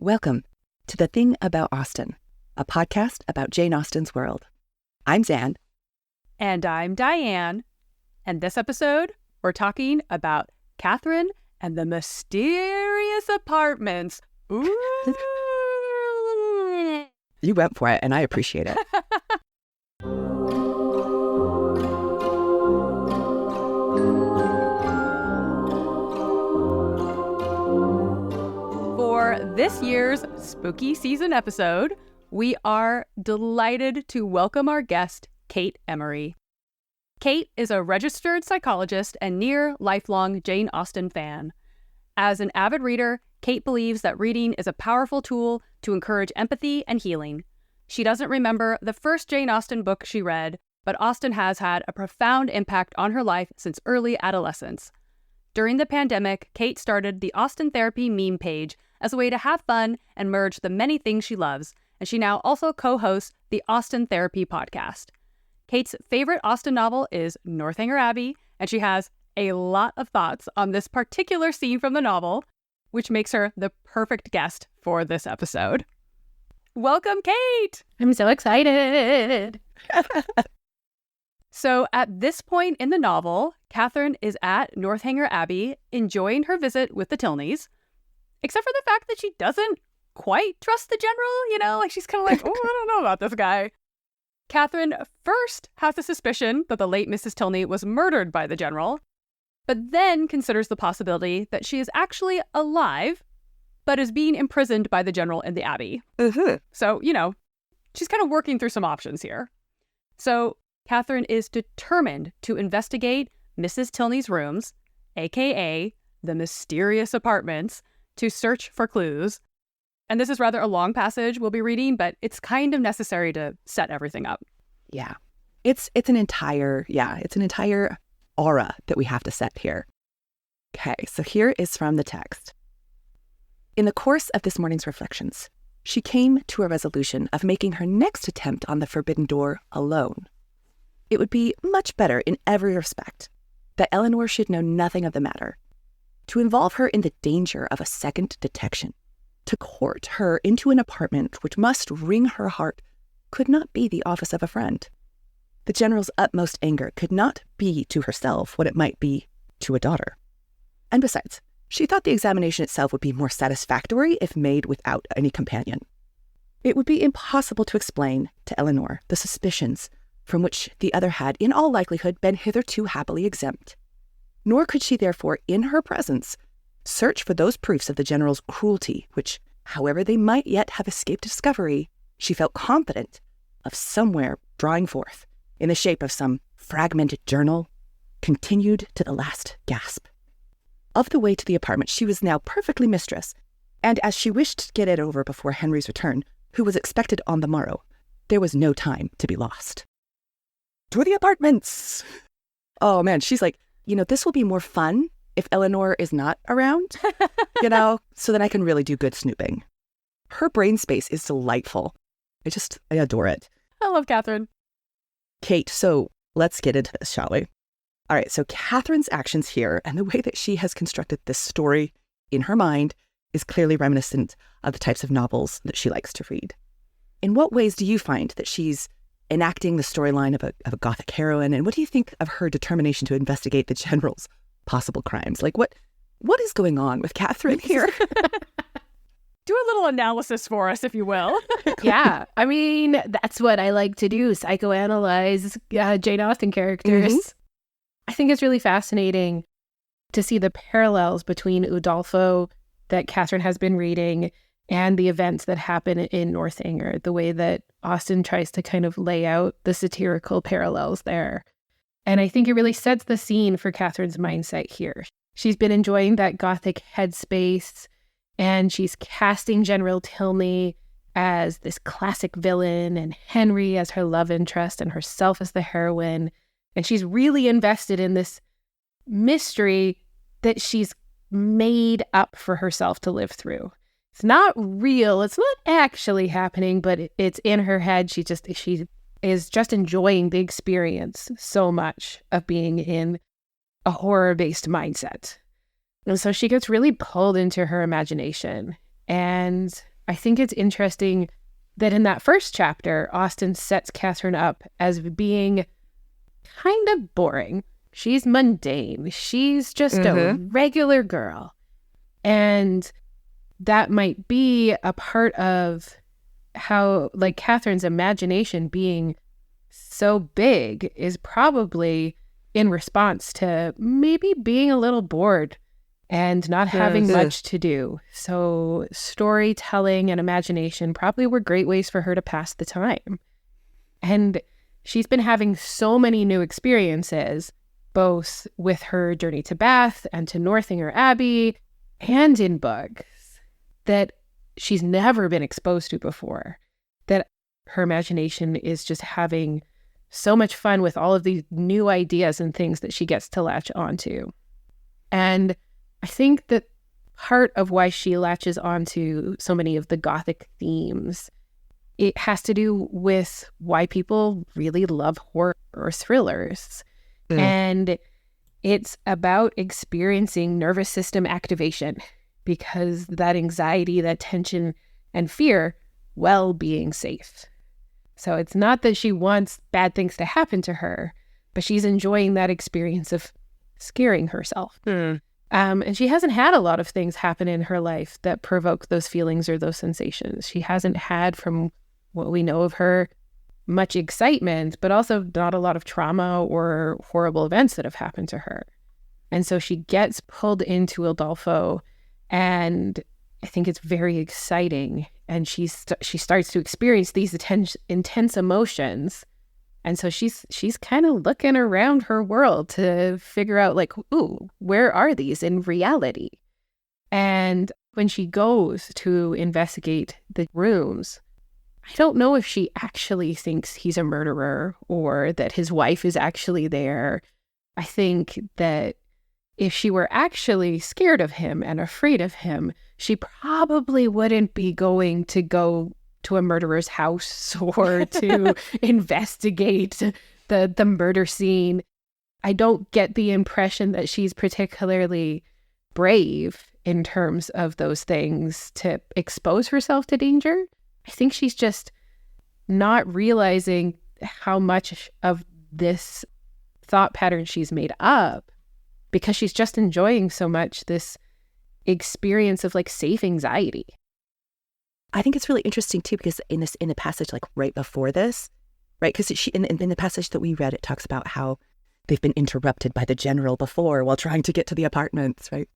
Welcome to The Thing About Austen, a podcast about Jane Austen's world. I'm Zan. And I'm Diane. And this episode, we're talking about Catherine and the mysterious apartments. Ooh. You went for it, and I appreciate it. For this year's spooky season episode, we are delighted to welcome our guest, Kate Emery. Kate is a registered psychologist and near lifelong Jane Austen fan. As an avid reader, Kate believes that reading is a powerful tool to encourage empathy and healing. She doesn't remember the first Jane Austen book she read, but Austen has had a profound impact on her life since early adolescence. During the pandemic, Kate started the Austen Therapy meme page as a way to have fun and merge the many things she loves, and she now also co-hosts the Austen Therapy podcast. Kate's favorite Austen novel is Northanger Abbey, and she has a lot of thoughts on this particular scene from the novel, which makes her the perfect guest for this episode. Welcome, Kate! I'm so excited! So at this point in the novel, Catherine is at Northanger Abbey enjoying her visit with the Tilneys, except for the fact that she doesn't quite trust the general, like she's kind of like, oh, I don't know about this guy. Catherine first has a suspicion that the late Mrs. Tilney was murdered by the general, but then considers the possibility that she is actually alive, but is being imprisoned by the general in the abbey. So, she's kind of working through some options here. So Catherine is determined to investigate Mrs. Tilney's rooms, aka the mysterious apartments, to search for clues. And this is rather a long passage we'll be reading, but it's kind of necessary to set everything up. Yeah. It's an entire aura that we have to set here. Okay, so here is from the text. In the course of this morning's reflections, she came to a resolution of making her next attempt on the forbidden door alone. It would be much better in every respect that Eleanor should know nothing of the matter. To involve her in the danger of a second detection, to court her into an apartment which must wring her heart, could not be the office of a friend. The general's utmost anger could not be to herself what it might be to a daughter. And besides, she thought the examination itself would be more satisfactory if made without any companion. It would be impossible to explain to Eleanor the suspicions from which the other had, in all likelihood, been hitherto happily exempt. Nor could she therefore, in her presence, search for those proofs of the general's cruelty, which, however they might yet have escaped discovery, she felt confident of somewhere drawing forth, in the shape of some fragmented journal, continued to the last gasp. Of the way to the apartment she was now perfectly mistress, and as she wished to get it over before Henry's return, who was expected on the morrow, there was no time to be lost. To the apartments! Oh man, she's like, this will be more fun if Eleanor is not around, so then I can really do good snooping. Her brain space is delightful. I adore it. I love Catherine. Kate, so let's get into this, shall we? All right, so Catherine's actions here and the way that she has constructed this story in her mind is clearly reminiscent of the types of novels that she likes to read. In what ways do you find that she's enacting the storyline of a Gothic heroine, and what do you think of her determination to investigate the general's possible crimes? Like, what is going on with Catherine here? Do a little analysis for us, if you will. Yeah, I mean, that's what I like to do, psychoanalyze Jane Austen characters. Mm-hmm. I think it's really fascinating to see the parallels between Udolpho that Catherine has been reading and the events that happen in Northanger, the way that Austen tries to kind of lay out the satirical parallels there. And I think it really sets the scene for Catherine's mindset here. She's been enjoying that Gothic headspace, and she's casting General Tilney as this classic villain and Henry as her love interest and herself as the heroine. And she's really invested in this mystery that she's made up for herself to live through. It's not real. It's not actually happening, but it's in her head. She is just enjoying the experience so much of being in a horror-based mindset. And so she gets really pulled into her imagination. And I think it's interesting that in that first chapter, Austen sets Catherine up as being kind of boring. She's mundane. She's just a regular girl. And that might be a part of how, like, Catherine's imagination being so big is probably in response to maybe being a little bored and not having much to do. So storytelling and imagination probably were great ways for her to pass the time. And she's been having so many new experiences, both with her journey to Bath and to Northanger Abbey and in books, that she's never been exposed to before, that her imagination is just having so much fun with all of these new ideas and things that she gets to latch onto. And I think that part of why she latches onto so many of the Gothic themes, it has to do with why people really love horror or thrillers. And it's about experiencing nervous system activation, because that anxiety, that tension and fear, while being safe. So it's not that she wants bad things to happen to her, but she's enjoying that experience of scaring herself. And she hasn't had a lot of things happen in her life that provoke those feelings or those sensations. She hasn't had, from what we know of her, much excitement, but also not a lot of trauma or horrible events that have happened to her. And so she gets pulled into Udolpho, and I think it's very exciting. And she starts to experience these intense emotions. And so she's kind of looking around her world to figure out, like, ooh, where are these in reality? And when she goes to investigate the rooms, I don't know if she actually thinks he's a murderer or that his wife is actually there. I think that if she were actually scared of him and afraid of him, she probably wouldn't be going to go to a murderer's house or to investigate the murder scene. I don't get the impression that she's particularly brave in terms of those things to expose herself to danger. I think she's just not realizing how much of this thought pattern she's made up, because she's just enjoying so much this experience of, like, safe anxiety. I think it's really interesting too, because in the passage, like right before this, right? Because she in the passage that we read, it talks about how they've been interrupted by the general before while trying to get to the apartments, right?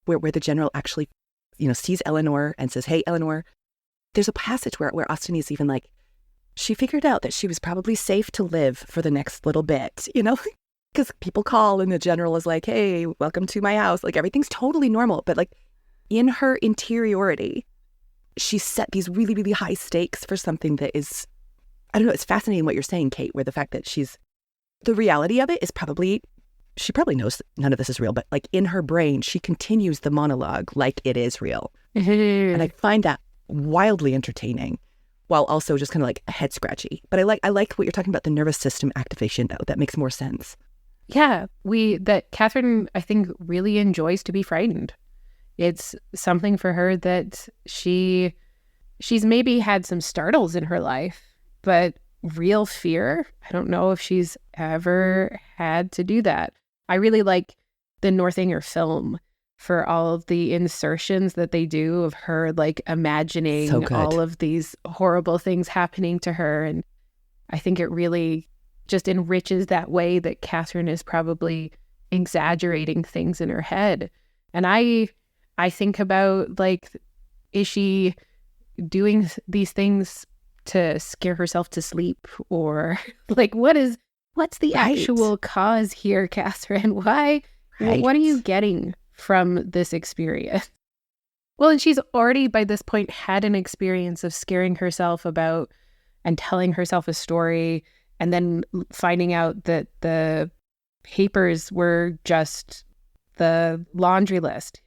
Where the general actually, sees Eleanor and says, "Hey, Eleanor." There's a passage where Austen is even like, she figured out that she was probably safe to live for the next little bit, because people call and the general is like, "Hey, welcome to my house." Like, everything's totally normal, but like in her interiority, she set these really, really high stakes for something that is, I don't know, it's fascinating what you're saying, Kate, where the fact that the reality of it is she probably knows that none of this is real, but like in her brain, she continues the monologue like it is real. And I find that wildly entertaining, while also just kind of like head scratchy. But I like what you're talking about, the nervous system activation, though. That makes more sense. Yeah, that Catherine, I think, really enjoys to be frightened. It's something for her that she's maybe had some startles in her life, but real fear, I don't know if she's ever had to do that. I really like the Northanger film for all of the insertions that they do of her, like, imagining all of these horrible things happening to her. And I think it really just enriches that way that Catherine is probably exaggerating things in her head. And I think about, like, is she doing these things to scare herself to sleep? Or like, what's the actual cause here, Catherine? Why? What are you getting from this experience? Well, and she's already by this point had an experience of scaring herself about and telling herself a story, and then finding out that the papers were just the laundry list.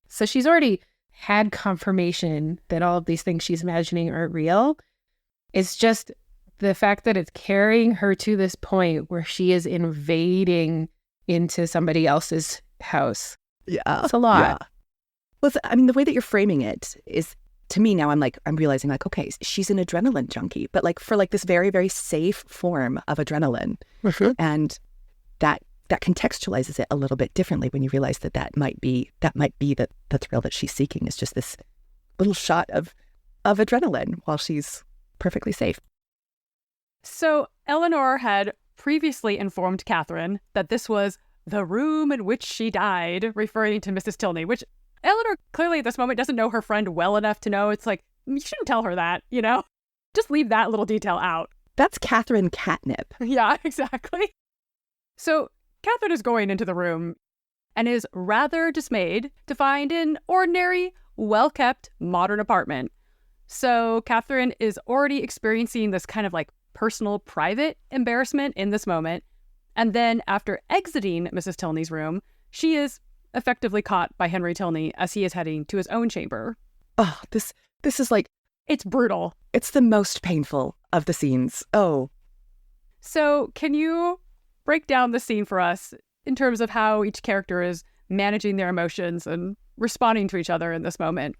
So she's already had confirmation that all of these things she's imagining are real. It's just the fact that it's carrying her to this point where she is invading into somebody else's house. Yeah. It's a lot. Yeah. Well, I mean, the way that you're framing it is to me now, I'm realizing like, okay, she's an adrenaline junkie, but like for like this very, very safe form of adrenaline. And that contextualizes it a little bit differently when you realize that might be the thrill that she's seeking is just this little shot of adrenaline while she's perfectly safe. So Eleanor had previously informed Catherine that this was the room in which she died, referring to Mrs. Tilney, which Eleanor clearly at this moment doesn't know her friend well enough to know. It's like, you shouldn't tell her that, you know? Just leave that little detail out. That's Catherine catnip. Yeah, exactly. So Catherine is going into the room and is rather dismayed to find an ordinary, well-kept, modern apartment. So Catherine is already experiencing this kind of like personal, private embarrassment in this moment. And then after exiting Mrs. Tilney's room, she is effectively caught by Henry Tilney as he is heading to his own chamber. Oh, this is like... It's brutal. It's the most painful of the scenes. Oh. So can you break down the scene for us in terms of how each character is managing their emotions and responding to each other in this moment?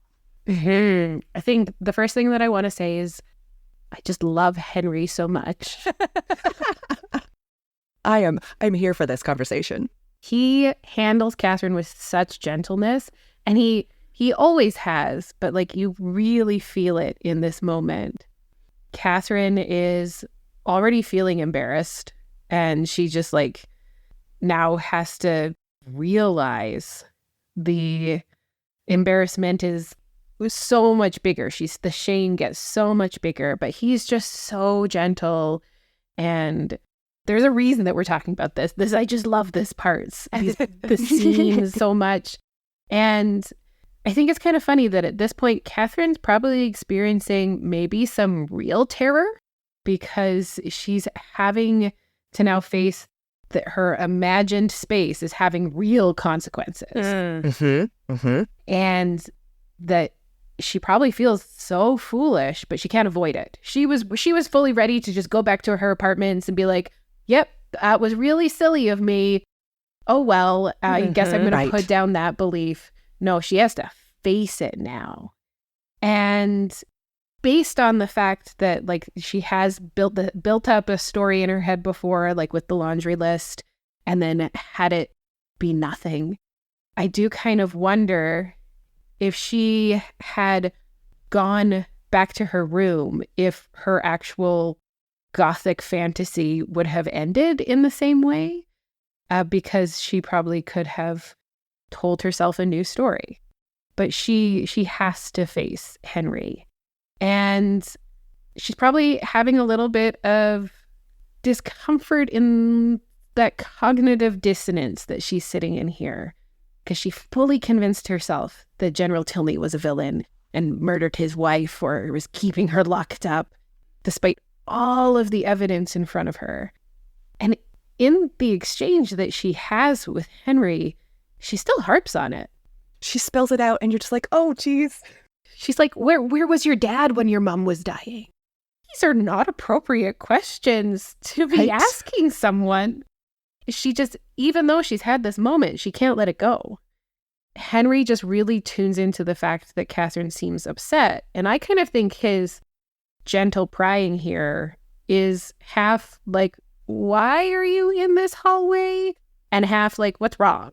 I think the first thing that I want to say is I just love Henry so much. I'm here for this conversation. He handles Catherine with such gentleness, and he always has, but like you really feel it in this moment. Catherine is already feeling embarrassed, and she just like now has to realize the embarrassment was so much bigger. The shame gets so much bigger, but he's just so gentle. And there's a reason that we're talking about this. I just love this part, the scenes so much. And I think it's kind of funny that at this point, Catherine's probably experiencing maybe some real terror because she's having to now face that her imagined space is having real consequences. And that she probably feels so foolish, but she can't avoid it. She was fully ready to just go back to her apartments and be like, yep, that was really silly of me. Oh, well, I guess I'm going to put down that belief. No, she has to face it now. And based on the fact that like she has built up a story in her head before, like with the laundry list, and then had it be nothing, I do kind of wonder if she had gone back to her room, if her actual gothic fantasy would have ended in the same way, because she probably could have told herself a new story. But she has to face Henry. And she's probably having a little bit of discomfort in that cognitive dissonance that she's sitting in here, because she fully convinced herself that General Tilney was a villain and murdered his wife or was keeping her locked up, despite all of the evidence in front of her. And in the exchange that she has with Henry, she still harps on it. She spells it out and you're just like, oh, geez. She's like, where was your dad when your mom was dying? These are not appropriate questions to be asking someone. She just, even though she's had this moment, she can't let it go. Henry just really tunes into the fact that Catherine seems upset. And I kind of think his gentle prying here is half like, why are you in this hallway? And half like, what's wrong?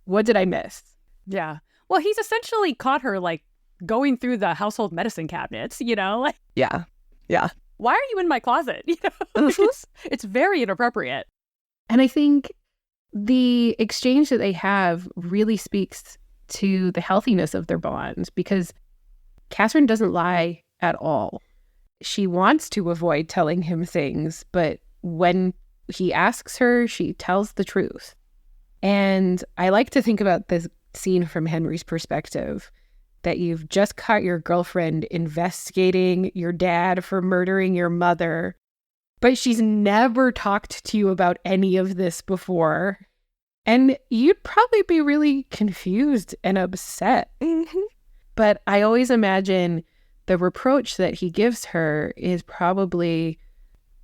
What did I miss? Yeah. Well, he's essentially caught her like going through the household medicine cabinets, you know? Like, yeah. Why are you in my closet? You know, it's very inappropriate. And I think the exchange that they have really speaks to the healthiness of their bond, because Catherine doesn't lie at all. She wants to avoid telling him things, but when he asks her, she tells the truth. And I like to think about this scene from Henry's perspective, that you've just caught your girlfriend investigating your dad for murdering your mother, but she's never talked to you about any of this before. And you'd probably be really confused and upset. But I always imagine the reproach that he gives her is probably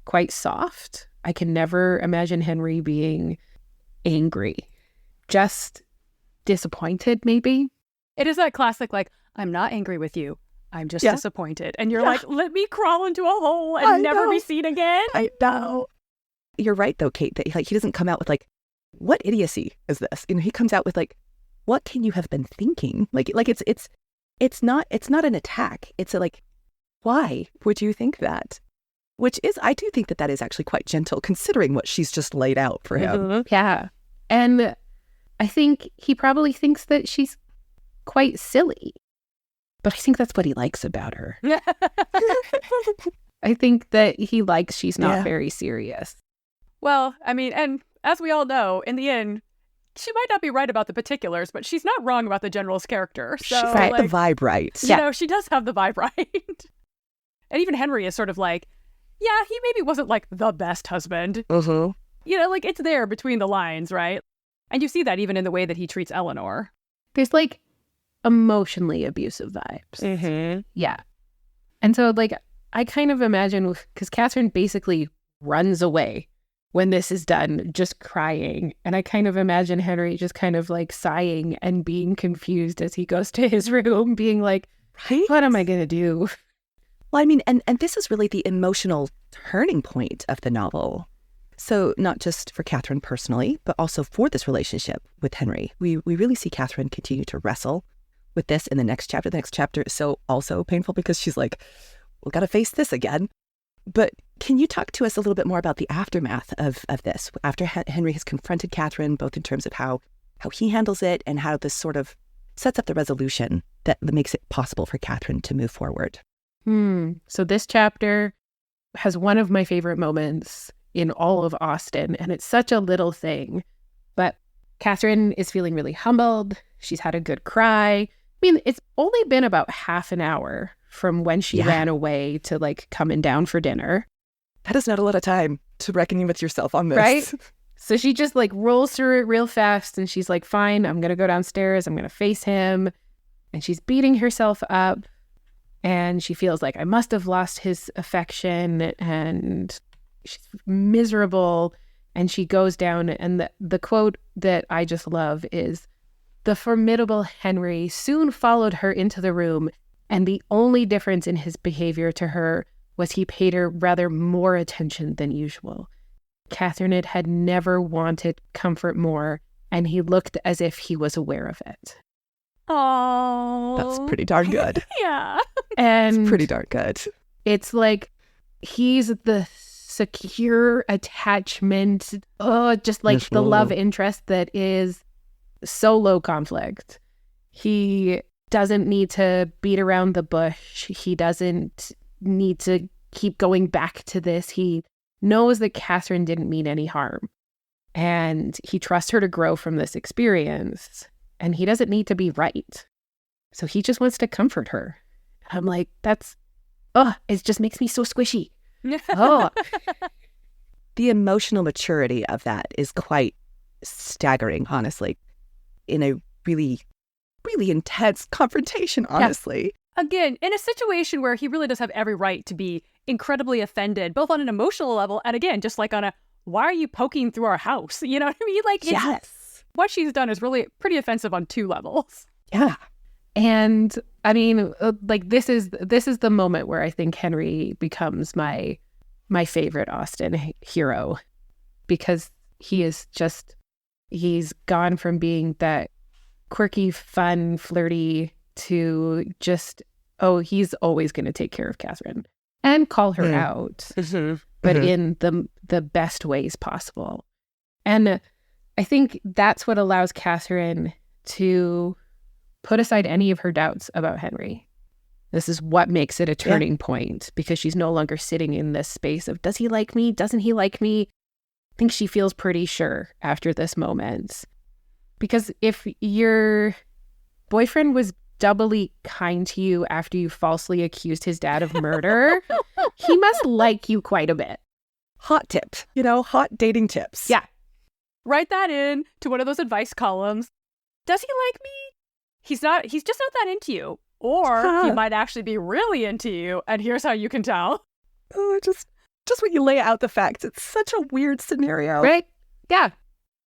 quite soft. I can never imagine Henry being angry, just disappointed maybe. It is that classic, like, I'm not angry with you. I'm just Yeah. disappointed. And you're Yeah. like, let me crawl into a hole and I never know. be seen again. I know. You're right, though, Kate, that like he doesn't come out with like, what idiocy is this? You know, he comes out with like, what can you have been thinking? Like it's not an attack. It's a like, why would you think that? Which is, I do think that that is actually quite gentle considering what she's just laid out for him. Mhm. Yeah. And I think he probably thinks that she's quite silly. But I think that's what he likes about her. I think that he likes she's not Yeah. very serious. Well, I mean, and as we all know, in the end, she might not be right about the particulars, but she's not wrong about the general's character. So, She's got like, the vibe right. you know, she does have the vibe right. And even Henry is sort of like, yeah, he maybe wasn't like the best husband. Mm-hmm. You know, like it's there between the lines, right? And you see that even in the way that he treats Eleanor. There's like emotionally abusive vibes. Mm-hmm. Yeah. And so like I kind of imagine, because Catherine basically runs away when this is done, just crying. And I kind of imagine Henry just kind of like sighing and being confused as he goes to his room, being like, Right? what am I going to do? Well, I mean, and this is really the emotional turning point of the novel. So not just for Catherine personally, but also for this relationship with Henry. We really see Catherine continue to wrestle with this in the next chapter. The next chapter is so also painful because she's like, we've got to face this again. But can you talk to us a little bit more about the aftermath of this? After Henry has confronted Catherine, both in terms of how he handles it and how this sort of sets up the resolution that makes it possible for Catherine to move forward. So this chapter has one of my favorite moments in all of Austen, and it's such a little thing. But Catherine is feeling really humbled. She's had a good cry. I mean, it's only been about half an hour from when she ran away to like coming down for dinner. That is not a lot of time to reckon with yourself on this. Right? So she just like rolls through it real fast and she's like, fine, I'm going to go downstairs. I'm going to face him. And she's beating herself up and she feels like I must have lost his affection and she's miserable. And she goes down and the quote that I just love is, "The formidable Henry soon followed her into the room, and the only difference in his behavior to her was he paid her rather more attention than usual. Catherine had never wanted comfort more, and he looked as if he was aware of it." Oh, That's pretty darn good. Yeah. And It's pretty darn good. it's like he's the secure attachment, just like the love interest that is so low conflict. He doesn't need to beat around the bush. He doesn't need to keep going back to this. He knows that Catherine didn't mean any harm. And he trusts her to grow from this experience. And he doesn't need to be right. So he just wants to comfort her. I'm like, it just makes me so squishy. Oh, The emotional maturity of that is quite staggering, honestly, in a really, really intense confrontation, honestly. Again, in a situation where he really does have every right to be incredibly offended, both on an emotional level and again, just like on a, why are you poking through our house? You know what I mean? Like, what she's done is really pretty offensive on two levels. Yeah. and I mean, like this is the moment where I think Henry becomes my favorite Austen hero, because he's gone from being that quirky, fun, flirty to just, he's always going to take care of Catherine and call her out, but in the best ways possible. And I think that's what allows Catherine to put aside any of her doubts about Henry. This is what makes it a turning point, because she's no longer sitting in this space of, does he like me? Doesn't he like me? I think she feels pretty sure after this moment. Because if your boyfriend was doubly kind to you after you falsely accused his dad of murder, he must like you quite a bit. Hot tip, hot dating tips. Yeah. Write that in to one of those advice columns. Does he like me? He's just not that into you. Or he might actually be really into you, and here's how you can tell. Oh, just when you lay out the facts, it's such a weird scenario. Right? Yeah.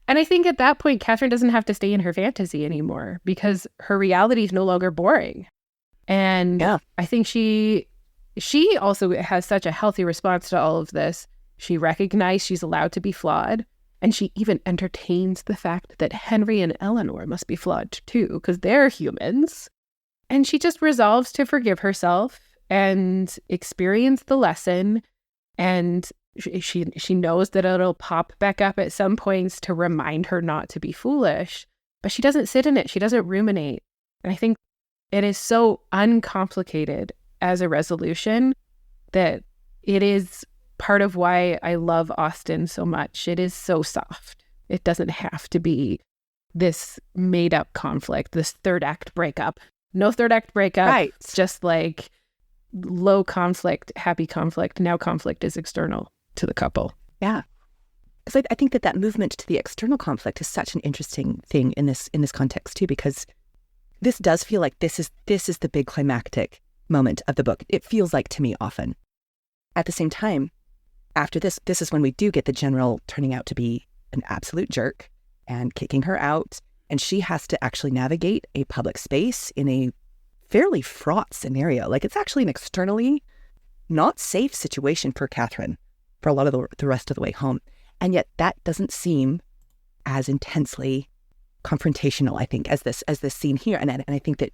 And I think at that point, Catherine doesn't have to stay in her fantasy anymore, because her reality is no longer boring. And Yeah. I think she also has such a healthy response to all of this. She recognized she's allowed to be flawed. And she even entertains the fact that Henry and Eleanor must be flawed too, because they're humans. And she just resolves to forgive herself and experience the lesson. And she knows that it'll pop back up at some points to remind her not to be foolish. But she doesn't sit in it. She doesn't ruminate. And I think it is so uncomplicated as a resolution that it is part of why I love Austen so much. It is so soft. It doesn't have to be this made up conflict, this third act breakup. No third act breakup. Right. It's just like low conflict, happy conflict. Now conflict is external to the couple. Yeah. Because I think that movement to the external conflict is such an interesting thing in this context too, because this does feel like this is the big climactic moment of the book. It feels like to me often. At the same time, after this is when we do get the general turning out to be an absolute jerk and kicking her out. And she has to actually navigate a public space in a fairly fraught scenario. Like, it's actually an externally not safe situation for Catherine for a lot of the rest of the way home. And yet that doesn't seem as intensely confrontational, I think, as this scene here. And I think that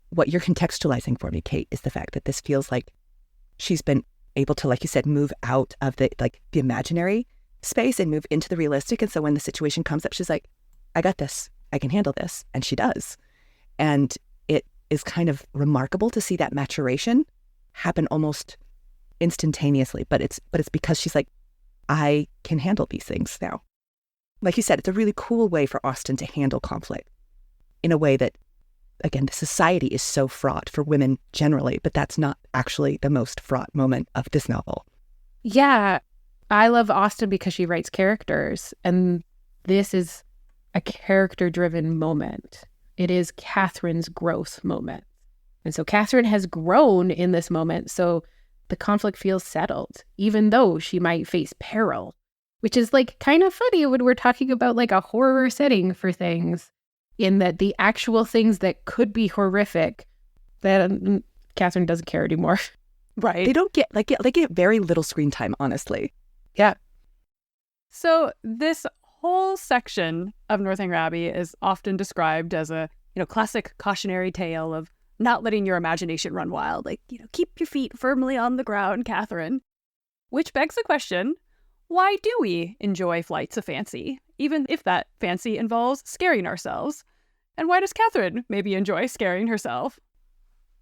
what you're contextualizing for me, Kate, is the fact that this feels like she's been able to, like you said, move out of the imaginary space and move into the realistic. And so when the situation comes up, she's like, I got this. I can handle this. And she does. And it is kind of remarkable to see that maturation happen almost instantaneously. But it's because she's like, I can handle these things now. Like you said, it's a really cool way for Austen to handle conflict in a way that, again, the society is so fraught for women generally, but that's not actually the most fraught moment of this novel. Yeah, I love Austen because she writes characters, and this is a character-driven moment. It is Catherine's growth moment. And so Catherine has grown in this moment, so the conflict feels settled, even though she might face peril, which is like kind of funny when we're talking about like a horror setting for things, in that the actual things that could be horrific, that Catherine doesn't care anymore. Right. They don't get, they get very little screen time, honestly. Yeah. So this whole section of Northanger Abbey is often described as a, classic cautionary tale of not letting your imagination run wild. Like, keep your feet firmly on the ground, Catherine. Which begs the question, why do we enjoy flights of fancy, even if that fancy involves scaring ourselves? And why does Catherine maybe enjoy scaring herself?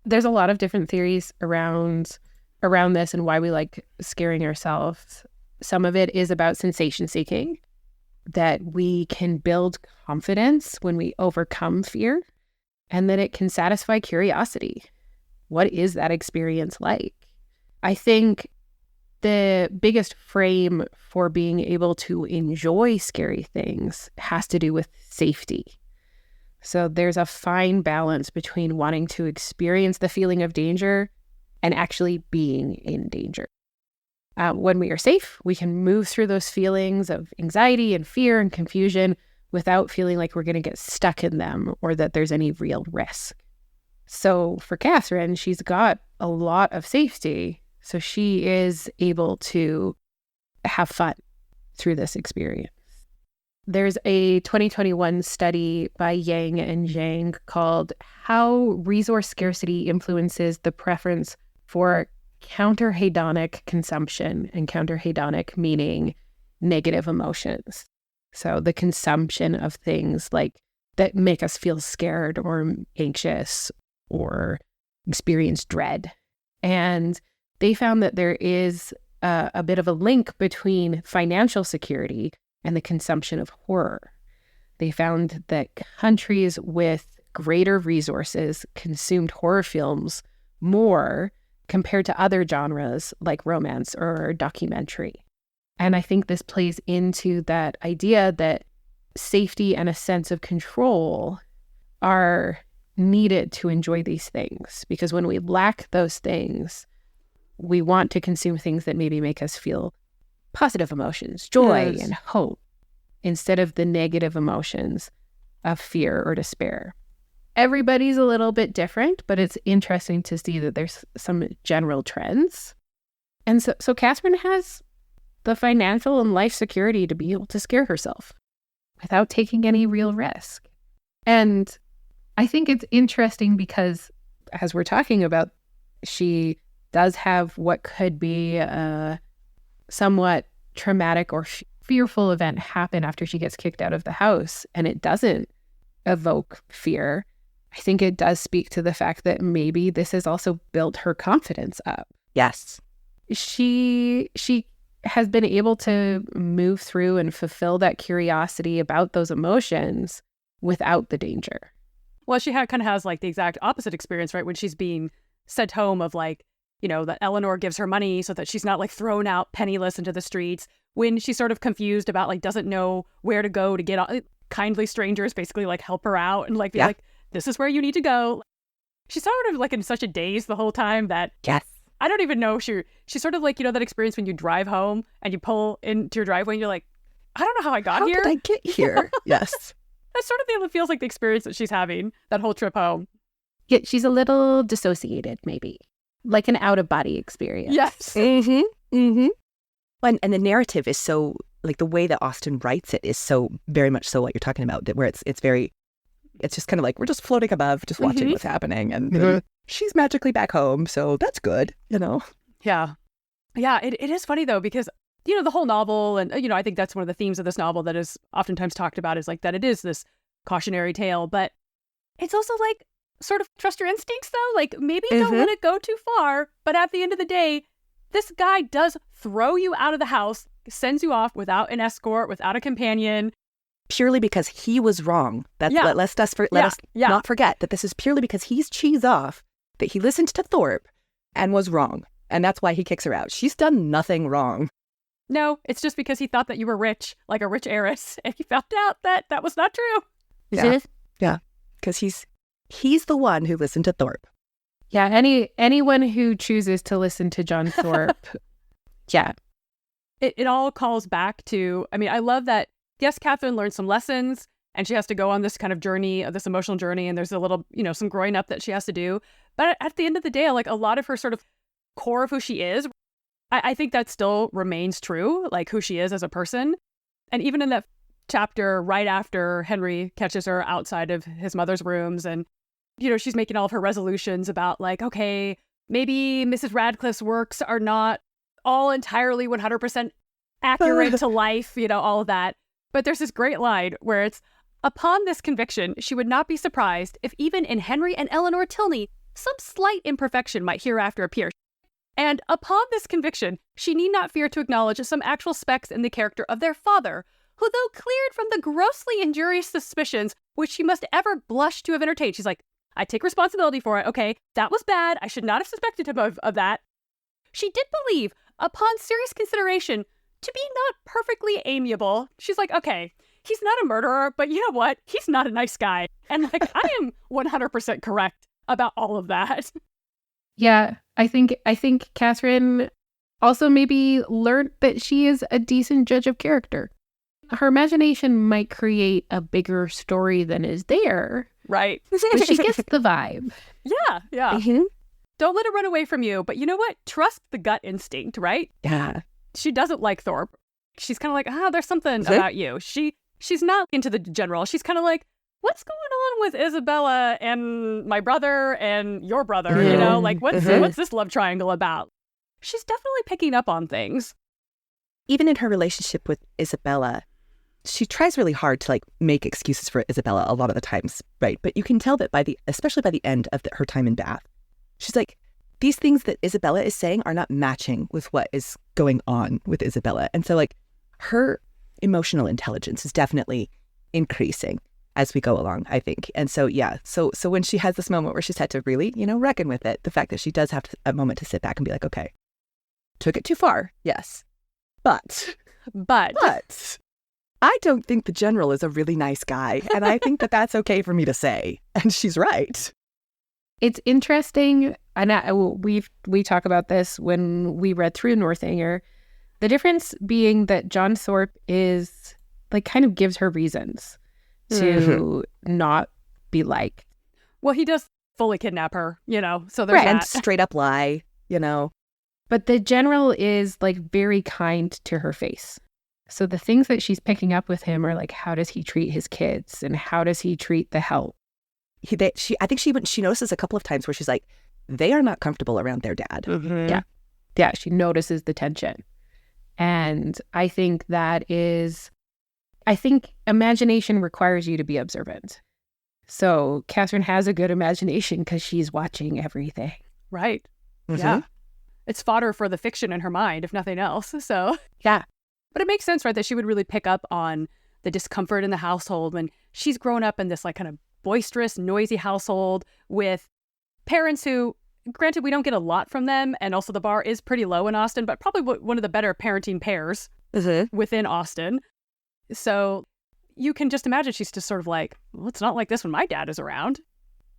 There's a lot of different theories around this and why we like scaring ourselves. Some of it is about sensation seeking, that we can build confidence when we overcome fear, and that it can satisfy curiosity. What is that experience like? I think the biggest frame for being able to enjoy scary things has to do with safety. So there's a fine balance between wanting to experience the feeling of danger and actually being in danger. When we are safe, we can move through those feelings of anxiety and fear and confusion without feeling like we're going to get stuck in them or that there's any real risk. So for Catherine, she's got a lot of safety, so she is able to have fun through this experience. There's a 2021 study by Yang and Zhang called How Resource Scarcity Influences the Preference for Counterhedonic Consumption, and counterhedonic meaning negative emotions. So the consumption of things like that make us feel scared or anxious or experience dread. And they found that there is a bit of a link between financial security and the consumption of horror. They found that countries with greater resources consumed horror films more compared to other genres like romance or documentary. And I think this plays into that idea that safety and a sense of control are needed to enjoy these things, because when we lack those things, we want to consume things that maybe make us feel positive emotions, joy and hope, instead of the negative emotions of fear or despair. everybody's a little bit different, but it's interesting to see that there's some general trends. And so Catherine has the financial and life security to be able to scare herself without taking any real risk. And I think it's interesting because, as we're talking about, she does have what could be a somewhat traumatic or fearful event happen after she gets kicked out of the house, and it doesn't evoke fear. I think it does speak to the fact that maybe this has also built her confidence up. Yes. She has been able to move through and fulfill that curiosity about those emotions without the danger. Well, she kind of has like the exact opposite experience, right? When she's being sent home of like, you know, that Eleanor gives her money so that she's not like thrown out penniless into the streets. When she's sort of confused about like doesn't know where to go to get kindly strangers basically like help her out and like be like, this is where you need to go. She's sort of like in such a daze the whole time that I don't even know. She's sort of like, you know, that experience when you drive home and you pull into your driveway and you're like, I don't know how I got here. How did I get here? Yes. That's sort of the feels like the experience that she's having that whole trip home. Yeah, she's a little dissociated, maybe. Like an out-of-body experience. Yes. And the narrative is so, like the way that Austen writes it is so very much so what you're talking about, where it's just kind of like we're just floating above, just watching what's happening. And she's magically back home, so that's good, you know? Yeah. Yeah, it is funny though, because, you know, the whole novel, and, you know, I think that's one of the themes of this novel that is oftentimes talked about is like that it is this cautionary tale, but it's also like sort of trust your instincts though. Like maybe don't let it go too far, but at the end of the day, this guy does throw you out of the house, sends you off without an escort, without a companion. Purely because he was wrong. Let us not forget that this is purely because he's cheesed off, that he listened to Thorpe and was wrong. And that's why he kicks her out. She's done nothing wrong. No, it's just because he thought that you were rich, like a rich heiress, and he found out that that was not true. Yeah, because he's the one who listened to Thorpe. Yeah, anyone who chooses to listen to John Thorpe, yeah. It all calls back to, I mean, I love that, yes, Catherine learned some lessons, and she has to go on this kind of journey, this emotional journey, and there's a little, you know, some growing up that she has to do. But at the end of the day, like a lot of her sort of core of who she is, I think that still remains true, like who she is as a person. And even in that chapter right after Henry catches her outside of his mother's rooms and, you know, she's making all of her resolutions about like, okay, maybe Mrs. Radcliffe's works are not all entirely 100% accurate to life, you know, all of that. But there's this great line where it's, upon this conviction, she would not be surprised if even in Henry and Eleanor Tilney, some slight imperfection might hereafter appear. And upon this conviction, she need not fear to acknowledge some actual specks in the character of their father, who, though cleared from the grossly injurious suspicions which she must ever blush to have entertained, she's like, I take responsibility for it. Okay, that was bad. I should not have suspected him of that. She did believe, upon serious consideration, to be not perfectly amiable. She's like, okay, he's not a murderer, but you know what? He's not a nice guy. And like, I am 100% correct about all of that. Yeah, I think Catherine also maybe learned that she is a decent judge of character. Her imagination might create a bigger story than is there. Right. But she gets the vibe. Yeah. Don't let it run away from you. But you know what? Trust the gut instinct, right? Yeah. She doesn't like Thorpe. She's kind of like, there's something about you. She's not into the general. She's kind of like, what's going on with Isabella and my brother and your brother? You know, like what's this love triangle about? She's definitely picking up on things. Even in her relationship with Isabella, she tries really hard to like make excuses for Isabella a lot of the times, right? But you can tell that especially by the end of her time in Bath, she's like, these things that Isabella is saying are not matching with what is going on with Isabella. And so like her emotional intelligence is definitely increasing as we go along, I think. And so, yeah, so when she has this moment where she's had to really, you know, reckon with it, the fact that she does have a moment to sit back and be like, okay, took it too far, yes. But I don't think the general is a really nice guy. And I think that that's okay for me to say. And she's right. It's interesting, and we talk about this when we read through Northanger, the difference being that John Thorpe is, like, kind of gives her reasons to not be liked. Well, he does fully kidnap her, so there's Right. And that. straight up lie, But the general is like very kind to her face. So the things that she's picking up with him are like, how does he treat his kids and how does he treat the help? I think she notices a couple of times where she's like, they are not comfortable around their dad. Yeah. Yeah, she notices the tension. And I think imagination requires you to be observant. So Catherine has a good imagination because she's watching everything. Right. Mhm. Yeah. It's fodder for the fiction in her mind, if nothing else. So, Yeah. but it makes sense, right, that she would really pick up on the discomfort in the household when she's grown up in this like kind of boisterous, noisy household with parents who, granted, we don't get a lot from them. And also the bar is pretty low in Austen, but probably one of the better parenting pairs within Austen. So you can just imagine she's just sort of like, well, it's not like this when my dad is around.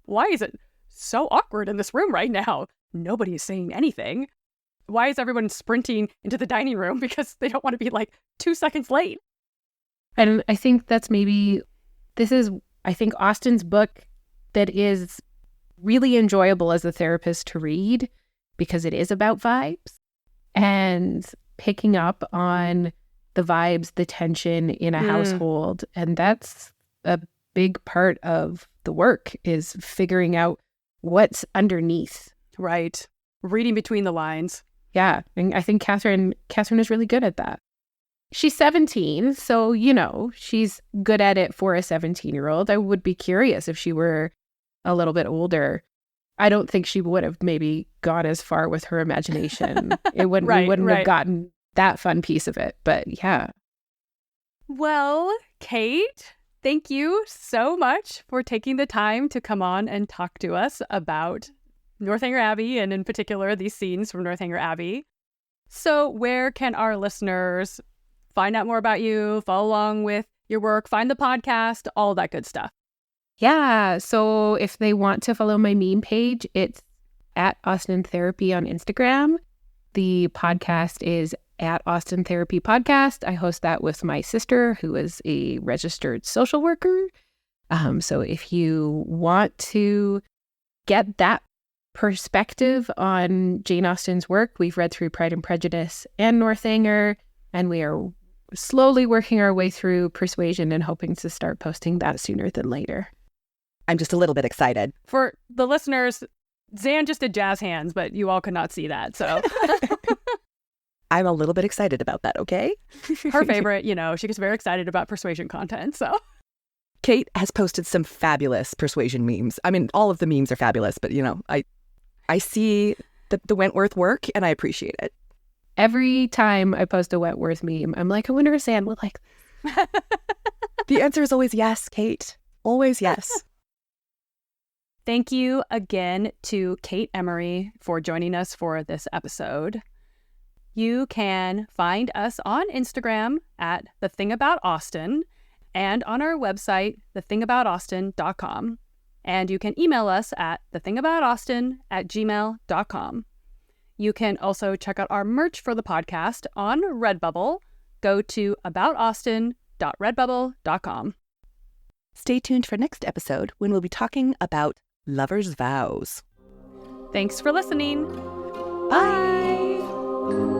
Why is it so awkward in this room right now? Nobody is saying anything. Why is everyone sprinting into the dining room because they don't want to be like 2 seconds late? And I think this is Austen's book that is really enjoyable as a therapist to read because it is about vibes and picking up on the vibes, the tension in a household. And that's a big part of the work, is figuring out what's underneath. Right. Reading between the lines. Yeah. And I think Catherine is really good at that. She's 17, so, she's good at it for a 17-year-old. I would be curious if she were a little bit older. I don't think she would have maybe gone as far with her imagination. We wouldn't have gotten that fun piece of it. But yeah. Well, Kate, thank you so much for taking the time to come on and talk to us about Northanger Abbey, and in particular, these scenes from Northanger Abbey. So where can our listeners find out more about you, follow along with your work, find the podcast, all that good stuff? Yeah. So if they want to follow my meme page, it's at Austen Therapy on Instagram. The podcast is at Austen Therapy Podcast. I host that with my sister, who is a registered social worker. So if you want to get that perspective on Jane Austen's work, we've read through Pride and Prejudice and Northanger, and we are slowly working our way through Persuasion and hoping to start posting that sooner than later. I'm just a little bit excited. For the listeners, Zan just did jazz hands, but you all could not see that. So I'm a little bit excited about that, okay? her favorite, she gets very excited about Persuasion content. So Kate has posted some fabulous Persuasion memes. I mean, all of the memes are fabulous, but, I see the Wentworth work and I appreciate it. Every time I post a Wentworth meme, I'm like, I wonder if Zan will like this. The answer is always yes, Kate. Always yes. Thank you again to Kate Emery for joining us for this episode. You can find us on Instagram at The Thing About Austen and on our website, thethingaboutausten.com. And you can email us at thethingaboutausten@gmail.com. You can also check out our merch for the podcast on Redbubble. Go to aboutausten.redbubble.com. Stay tuned for next episode when we'll be talking about lovers' vows. Thanks for listening. Bye.